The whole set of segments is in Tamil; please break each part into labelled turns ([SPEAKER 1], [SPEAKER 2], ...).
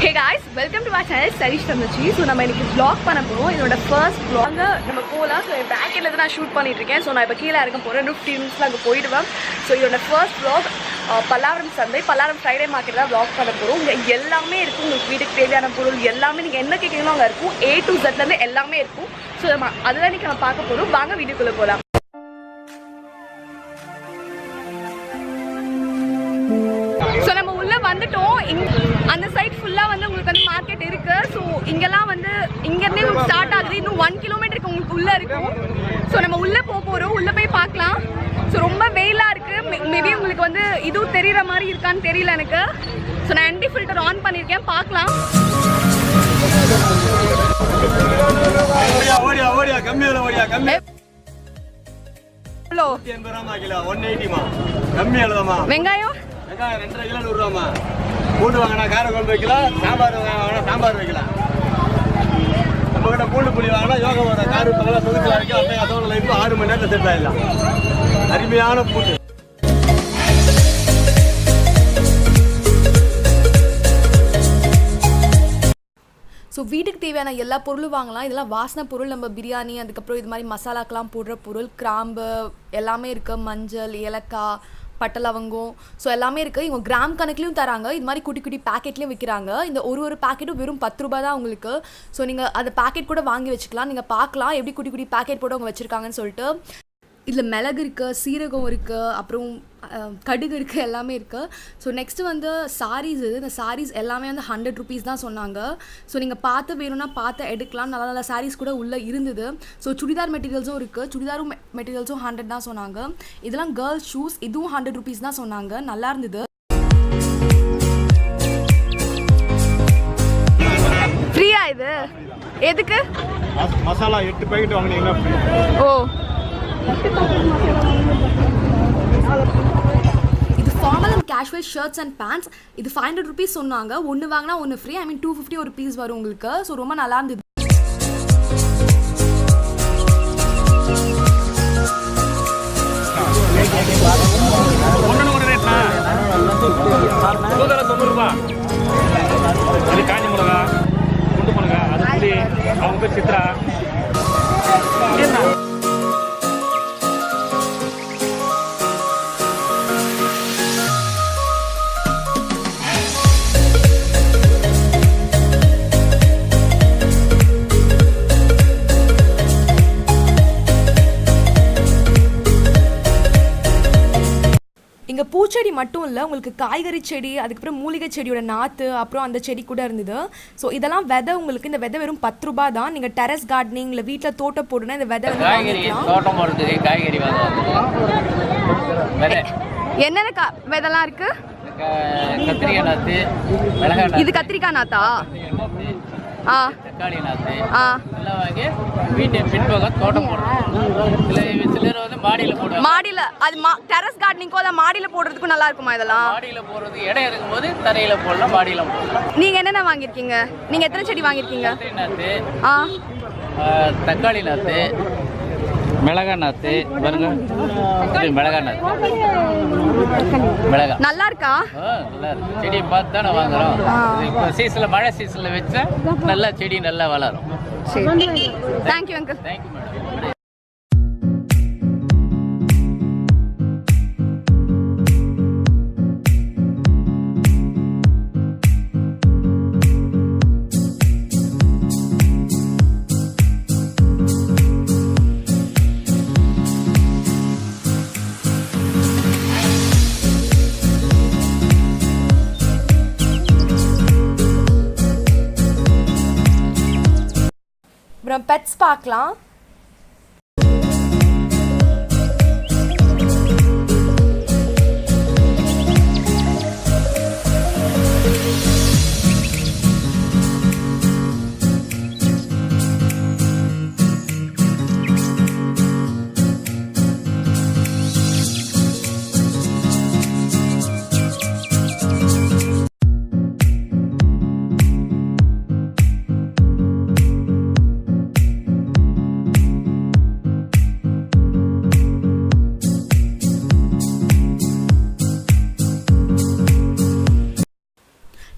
[SPEAKER 1] Hey guys, welcome to our channel Sarish from the Cheese. So நம்ம இன்னைக்கு vlog பண்ண போறோம். இதோட first vlog நம்ம போலாம். So பேக் எண்ட்ல தான் நான் ஷூட் பண்ணிட்டு இருக்கேன். So நான் இப்ப கீழ இறங்க போறேன். 15 நிமிஷத்துல அங்க போய்டுவேன். So இதோட first vlog பல்லாவரம் சந்தை பல்லாவரம் ஃப்ரைடே மார்க்கெட் தான் vlog பண்ண போறோம். இங்க எல்லாமே இருக்கு. உங்களுக்கு வீட்டுக்கு தேவையான பொருள் எல்லாமே நீங்க என்ன கேக்குறீங்களோ அங்க இருக்கும். A to Z ல இருந்து எல்லாமே இருக்கும். So அதெல்லாம் நீங்க நம்ம பார்க்க போறோம். வாங்க வீடியோக்குள்ள போலாம். So நம்ம உள்ள வந்துட்டோம். அந்த சைடு ஃபுல்லா வந்து உங்களுக்கு வந்து மார்க்கெட் இருக்கு. ஸோ இங்கெல்லாம் வந்து இங்கேருந்தே உங்களுக்கு ஸ்டார்ட் ஆகுது. இன்னும் 1 கிலோமீட்டருக்கு உங்களுக்கு உள்ள இருக்கும். ஸோ நம்ம உள்ள போறோம். உள்ள போய் பார்க்கலாம். ஸோ ரொம்ப வெயிலா இருக்கு. மேபி உங்களுக்கு வந்து இதுவும் தெரியற மாதிரி இருக்கான்னு தெரியல எனக்கு. ஸோ நான் ஆன்டி ஃபில்டர் ஆன் பண்ணிருக்கேன். பார்க்கலாம். வெங்காயம்
[SPEAKER 2] வெங்காயம் 2.5 கிலோ 100 ரூபாமா. பூண்டு வாங்கினா கார குழம்பு வைக்கலாம், சாம்பார் வாங்கினா சாம்பார் வைக்கலாம். நம்ம கிட்ட பூண்டு புளி வாங்கினா யோகாவோட காரு பக்கம் சொதுக்கலாம் இருக்கு. அப்படியே அதோட லைஃப் 6 மணி நேரத்தில் செட் ஆகிடலாம். அருமையான பூண்டு.
[SPEAKER 1] ஸோ வீட்டுக்கு தேவையான எல்லா பொருளும் வாங்கலாம். இதெல்லாம் வாசனை பொருள், நம்ம பிரியாணி அதுக்கப்புறம் இது மாதிரி மசாலாக்கெலாம் போடுற பொருள், கிராம்பு எல்லாமே இருக்குது. மஞ்சள், ஏலக்காய், பட்டை லவங்கம், ஸோ எல்லாமே இருக்குது. இவங்க கிராம் கணக்குலையும் தராங்க. இது மாதிரி குட்டி குட்டி பேக்கெட்லேயும் விற்கிறாங்க. இந்த ஒரு பேக்கெட்டும் வெறும் 10 ரூபா தான் உங்களுக்கு. ஸோ நீங்கள் அந்த பேக்கெட் கூட வாங்கி வச்சுக்கலாம். நீங்கள் பார்க்கலாம் எப்படி குட்டி குட்டி பேக்கெட் போட்டு அவங்க வச்சுருக்காங்கன்னு சொல்லிட்டு. இதில் மிளகு இருக்குது, சீரகம் இருக்குது, அப்புறம் கடுகு இருக்குது, எல்லாமே இருக்குது. ஸோ நெக்ஸ்ட்டு வந்து சாரீஸ். இந்த சாரீஸ் எல்லாமே வந்து 100 ருபீஸ் தான் சொன்னாங்க. ஸோ நீங்கள் பார்த்து வேணும்னா பார்த்து எடுக்கலாம். நல்ல நல்ல சாரீஸ் கூட உள்ளே இருந்தது. ஸோ சுடிதார் மெட்டீரியல்ஸும் இருக்குது. சுடிதாரும் மெட்டீரியல்ஸும் 100 தான் சொன்னாங்க. இதெல்லாம் கேர்ள்ஸ் ஷூஸ். இதுவும் 100 ருபீஸ் தான் சொன்னாங்க. நல்லா இருந்தது. ஃப்ரீயா இது? எதுக்கு?
[SPEAKER 2] மசாலா 8 பேக்கெட் வாங்கினீங்கன்னா
[SPEAKER 1] ஓ, இது formal and casual shirts and pants. இது 500 ருபீஸ் சொன்னாங்க. ஒன்று வாங்கினா ஒன்று ஃப்ரீ. 250 ஒரு பீஸ் வரும் உங்களுக்கு. ஸோ ரொம்ப நல்லா இருந்தது.
[SPEAKER 2] காஞ்சி மிளகா, குண்டு மிளகா, அது புளி, அவங்க பேர் சித்ரா.
[SPEAKER 1] இங்கே பூச்செடி மட்டும் இல்லை, உங்களுக்கு காய்கறி செடி, அதுக்கப்புறம் மூலிகை செடியோட நாற்று, அப்புறம் அந்த செடி கூட இருந்தது. ஸோ இதெல்லாம் விதை. உங்களுக்கு இந்த விதை வெறும் 10 ரூபா தான். நீங்கள் டெரஸ் கார்டனிங் இல்லை வீட்டில் தோட்டம் போடணும் இந்த விதை வந்து வாங்கிக்கலாம்.
[SPEAKER 3] தோட்டம் போடுறதுக்கு காய்கறி
[SPEAKER 1] என்னென்ன விதைலாம் இருக்கு?
[SPEAKER 3] கத்திரிக்காய் நாற்று, மிளகாய்.
[SPEAKER 1] இது கத்திரிக்காய் நாத்தா?
[SPEAKER 3] தக்காளி நாற்று எல்லாம் வாங்கி வீட்டு பின்பக்கம் தோட்டம் போடுறோம். சிலர் வந்து மாடியில் போடுவாங்க.
[SPEAKER 1] மாடியில் அது டெரஸ் கார்டனிங்கோ அதை மாடியில் போடுறதுக்கும் நல்லா இருக்குமா? இதெல்லாம்
[SPEAKER 3] மாடியில் போடுறது இடம் இருக்கும்போது தரையில் போடலாம், மாடியில் போடலாம்.
[SPEAKER 1] நீங்கள் என்னென்ன வாங்கியிருக்கீங்க? நீங்கள் எத்தனை செடி வாங்கியிருக்கீங்க?
[SPEAKER 3] கத்திரி நாற்று, தக்காளி நாற்று, மிளகாய் நாற்று. பாருங்க, மிளகாய் நாற்று. மிளகாய்
[SPEAKER 1] நல்லா இருக்கா?
[SPEAKER 3] நல்லா இருக்கு. செடியை பார்த்து தானே வாங்குறோம். இப்போ சீசனில் மழை சீசனில் வச்சா நல்லா செடி நல்லா வளரும்.
[SPEAKER 1] சரி, தேங்க்யூ அங்கிள்.
[SPEAKER 3] Thank you madam.
[SPEAKER 1] அப்புறம் பெட்ஸ் பார்க்கலாம்.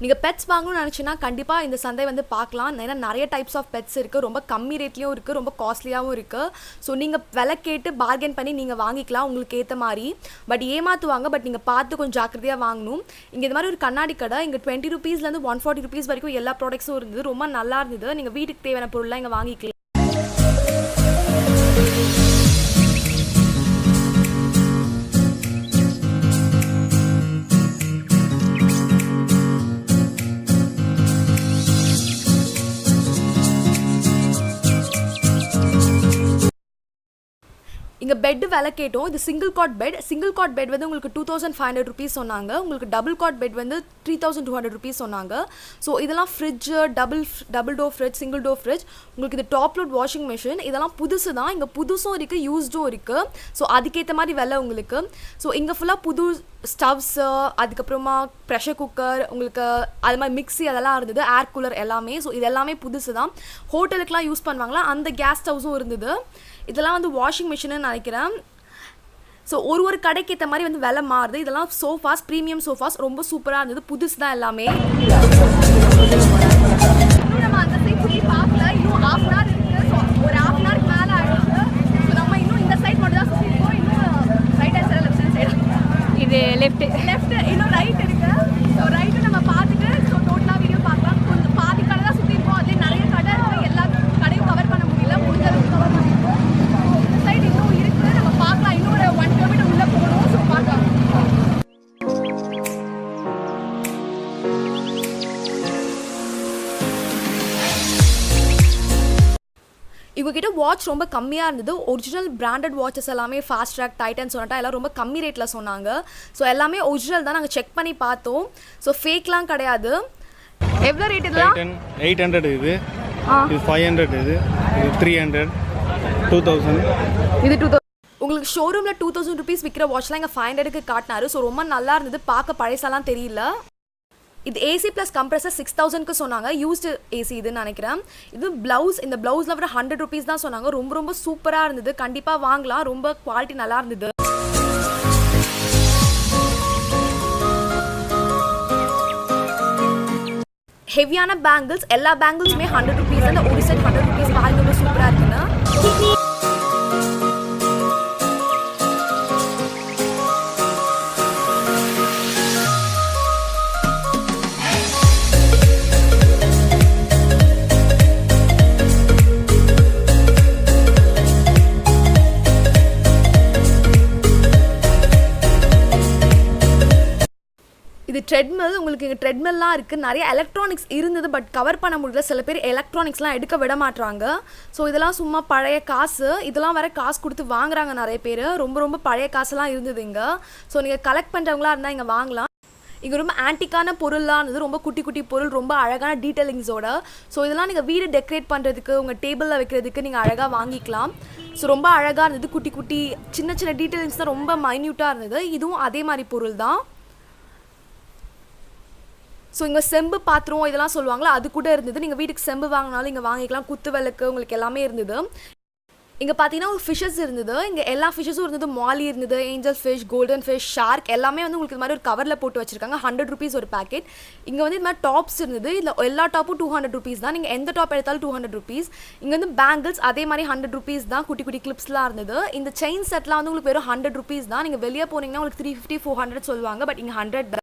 [SPEAKER 1] நீங்கள் பெட்ஸ் வாங்கணும்னு நினச்சின்னா கண்டிப்பாக இந்த சந்தை வந்து பார்க்கலாம். ஏன்னா நிறைய டைப்ஸ் ஆஃப் பெட்ஸ் இருக்குது, ரொம்ப கம்மி ரேட்லேயும் இருக்குது, ரொம்ப காஸ்ட்லியாகவும் இருக்குது. ஸோ நீங்கள் விலை கேட்டு பார்கென் பண்ணி நீங்கள் வாங்கிக்கலாம் உங்களுக்கு ஏற்ற மாதிரி. பட் ஏமாற்றுவாங்க, பட் நீங்கள் பார்த்து கொஞ்சம் ஜாக்கிரதையாக வாங்கணும். இங்கே இந்த மாதிரி ஒரு கண்ணாடி கடை, இங்கே 20 rupeesலேருந்து 140 rupees வரைக்கும் எல்லா ப்ராடக்ட்ஸும் இருந்தது. ரொம்ப நல்லா இருந்தது. நீங்கள் வீட்டுக்கு தேவையான பொருள்லாம் இங்கே வாங்கிக்கலாம். இங்கே பெட்டு விலை கேட்டோம். இது சிங்கிள் காட் பெட் வந்து உங்களுக்கு 2500 rupees சொன்னாங்க. உங்களுக்கு டபுள் காட் பெட் வந்து 3200 rupees சொன்னாங்க. ஸோ இதெல்லாம் fridge, double door fridge, single door fridge, உங்களுக்கு இது டாப் லோட் வாஷிங் மிஷின், இதெல்லாம் புதுசு தான். இங்கே புதுசும் இருக்குது, யூஸ்டும் இருக்குது. ஸோ அதுக்கேற்ற மாதிரி விலை உங்களுக்கு. ஸோ இங்கே ஃபுல்லாக புது ஸ்டவ்ஸு, அதுக்கப்புறமா ப்ரெஷர் குக்கர், உங்களுக்கு அது மாதிரி மிக்ஸி அதெல்லாம் இருந்தது, ஏர் கூலர் எல்லாமே. ஸோ இது எல்லாமே புதுசு தான். ஹோட்டலுக்கெலாம் யூஸ் பண்ணுவாங்களா அந்த கேஸ் ஸ்டவ்ஸும் இருந்தது. இதெல்லாம் வந்து வாஷிங் மிஷின்னு நினைக்கிறேன். ஸோ ஒரு கடைக்கு ஏற்ற மாதிரி வந்து விலை மாறுது. இதெல்லாம் சோஃபாஸ், ப்ரீமியம் சோஃபாஸ், ரொம்ப சூப்பராக இருந்தது, புதுசு தான் எல்லாமே. நம்ம அந்த சைட் சுற்றி பார்க்கல, இன்னும் ½ hour இருக்குது. ஸோ ஒரு ½ hour மேலே ஆகிடுச்சு. ஸோ நம்ம இன்னும் இந்த சைட் மட்டும் தான் சுற்றி இருக்கோம். இன்னும் right hand side, left hand side, இது லெஃப்ட் இன்னும் ரைட் இருக்குது. ஸோ ரைட்டு நம்ம பார்த்துட்டு ஸோ டோட்டலாக வீடியோ பார்க்கலாம். கொஞ்சம் பாதி கடை தான் சுற்றி இருக்கோம். அதுலேயே நிறைய கடை இருக்குது. எல்லா கடையும் கவர் பண்ண முடியல, முடிஞ்ச அளவுக்கு கவர் பண்ணிருக்கோம். இந்த சைடு இன்னும் இருக்குது, நம்ம பார்க்கலாம். இன்னும் ஒரு 1 kilometer உள்ளே போகணும். ஸோ பார்க்கலாம். இவங்ககிட்ட வாட்ச் ரொம்ப கம்மியாக இருந்தது. ஒரிஜினல் பிராண்டட் வாட்சஸ் எல்லாமே ஃபாஸ்ட் ட்ராக், டைட்டன் சொன்னாட்டா எல்லாம் ரொம்ப கம்மி ரேட்டில் சொன்னாங்க. ஸோ எல்லாமே ஒரிஜினல் தான். நாங்கள் செக் பண்ணி பார்த்தோம். ஸோ ஃபேக்லாம் கிடையாது. எவ்வளோ ரேட் இதெல்லாம்?
[SPEAKER 4] 800 இது 500 இது 300 2000
[SPEAKER 1] இது 2000. உங்களுக்கு ஷோரூமில் 2000 rupees விற்கிற வாட்ச்லாம் இங்கே 500க்கு காட்டினாரு. ஸோ ரொம்ப நல்லா இருந்தது, பார்க்க பழைசாலாம் தெரியல. இது ஏசி ப்ளஸ் கம்ப்ரெசர் 6000க்கு சொன்னாங்க. யூஸ்டு ஏசி இதுன்னு நினைக்கிறேன். இது ப்ளவுஸ், இந்த ப்ளவுஸில் வர 100 rupees தான் சொன்னாங்க. ரொம்ப சூப்பராக இருந்தது, கண்டிப்பாக வாங்கலாம். ரொம்ப குவாலிட்டி நல்லா இருந்தது. ஹெவியான பேங்கிள்ஸ், எல்லா பேங்கிள்ஸுமே 100 rupees. அந்த ஒரு செட் 100 rupees. பாருங்க ரொம்ப சூப்பராக இருக்குன்னு. இது ட்ரெட்மில். உங்களுக்கு இங்கே ட்ரெட்மில்லாம் இருக்குது. நிறைய எலக்ட்ரானிக்ஸ் இருந்தது, பட் கவர் பண்ண முடியல. சில பேர் எலக்ட்ரானிக்ஸ்லாம் எடுக்க விட மாட்டாங்க. ஸோ இதெல்லாம் சும்மா பழைய காசு, இதெல்லாம் வேறு காசு கொடுத்து வாங்குறாங்க நிறைய பேர். ரொம்ப பழைய காசுலாம் இருந்தது இங்கே. ஸோ நீங்கள் கலெக்ட் பண்ணுறவங்களா இருந்தால் இங்கே வாங்கலாம். இங்கே ரொம்ப ஆன்டிக்கான பொருள்லாம் இருந்தது, ரொம்ப குட்டி பொருள், ரொம்ப அழகான டீட்டெயிலிங்ஸோட. ஸோ இதெல்லாம் நீங்கள் வீடு டெக்கரேட் பண்ணுறதுக்கு, உங்கள் டேபிளில் வைக்கிறதுக்கு நீங்கள் அழகாக வாங்கிக்கலாம். ஸோ ரொம்ப அழகாக இருந்தது, குட்டி சின்ன டீட்டெயிலிங்ஸ் தான், ரொம்ப மைன்யூட்டாக இருந்தது. இதுவும் அதே மாதிரி பொருள் தான். ஸோ இங்கே செம்பு பாத்திரம் இதெல்லாம் சொல்லுவாங்களா, அது கூட இருந்தது. நீங்கள் வீட்டுக்கு செம்பு வாங்கினாலும் இங்கே வாங்கிக்கலாம். குத்து விளக்கு உங்களுக்கு எல்லாமே இருந்தது. இங்கே பார்த்தீங்கன்னா ஒரு ஃபிஷ்ஷஸ் இருந்தது. இங்கே எல்லா ஃபிஷ்ஷஸும் இருந்தது. மாலி இருந்தது, angel fish, golden fish, shark எல்லாமே வந்து உங்களுக்கு இது மாதிரி ஒரு கவரில் போட்டு வச்சுருக்காங்க. 100 rupees ஒரு பேக்கெட். இங்கே வந்து இது மாதிரி டாப்ஸ் இருந்தது. இதில் எல்லா டாப்பும் 200 rupees தான். நீங்கள் எந்த டாப் எடுத்தாலும் 200 rupees. இங்கே வந்து பேங்கிள்ஸ் அதே மாதிரி 100 rupees தான். குட்டி கிளிப்ஸ்லாம் இருந்தது. இந்த செயின் செட்லாம் வந்து உங்களுக்கு வெறும் 100 rupees தான். நீங்கள் வெளியே போனீங்கன்னா உங்களுக்கு 350, 400 சொல்லுவாங்க. பட் இங்கே 100.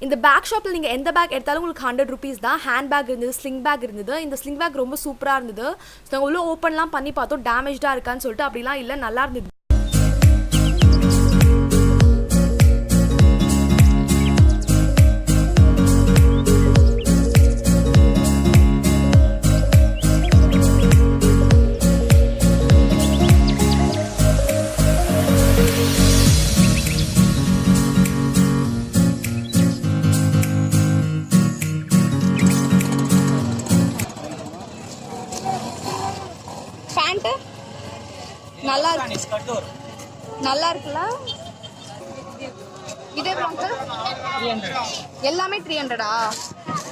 [SPEAKER 1] இந்த பேக் ஷாப்பில் நீங்கள் எந்த பேக் எடுத்தாலும் உங்களுக்கு 100 rupees தான். ஹேண்ட் பேக் இருந்தது, ஸ்லிங் பேக் இருந்தது. இந்த ஸ்லிங் பேக் ரொம்ப சூப்பராக இருந்தது. ஸோ நாங்கள் உள்ள ஓப்பன்லாம் பண்ணி பார்த்தோம், டேமேஜாக இருக்கான்னு சொல்லிட்டு. அப்படிலாம் இல்லை, நல்லா இருந்தது. நல்லா இருக்கு, நல்லா இருக்குல்ல. இதே எல்லாமே 300.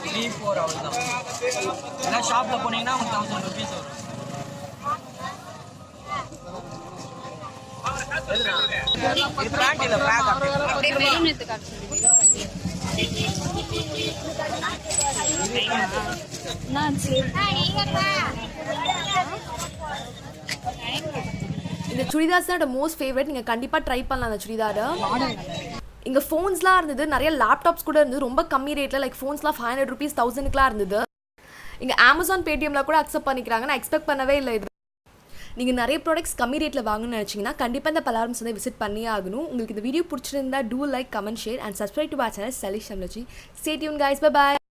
[SPEAKER 5] 3-4 அவ்வளோதான். ஏன்னா ஷாப்பில் போனீங்கன்னா உங்களுக்கு 1000 rupees வரும். இது பேண்ட் இல்லை, பேக் அப்படியே
[SPEAKER 6] வெறும் எடுத்து காட்டு.
[SPEAKER 1] இந்த சுடிதார்ஸ் தான் என்னோட மோஸ்ட் ஃபேவரட். நீங்கள் கண்டிப்பாக ட்ரை பண்ணலாம் அந்த சுடிதாரை. இங்கே ஃபோன்ஸ்லாம் இருந்தது, நிறைய லேப்டாப்ஸ் கூட இருந்தது ரொம்ப கம்மி ரேட்டில். லைக் ஃபோன்ஸ்லாம் 500 rupees 1000க்குலாம் இருந்தது. இங்கே அமேசான் பேடிஎம்மில் கூட அக்செப்ட் பண்ணிக்கிறாங்க. நான் எக்ஸ்பெக்ட் பண்ணவே இல்லை இது. நீங்கள் நிறைய ப்ராடக்ட்ஸ் கம்மி ரேட்டில் வாங்கணும்னு நினச்சிங்கன்னா கண்டிப்பாக இந்த பல்லாவரம் சந்தை விசிட் பண்ணியே ஆகணும். உங்களுக்கு இந்த வீடியோ பிடிச்சிருந்தா do like, comment, share and subscribe to our channel Stylish Technology. Stay tuned guys, bye bye.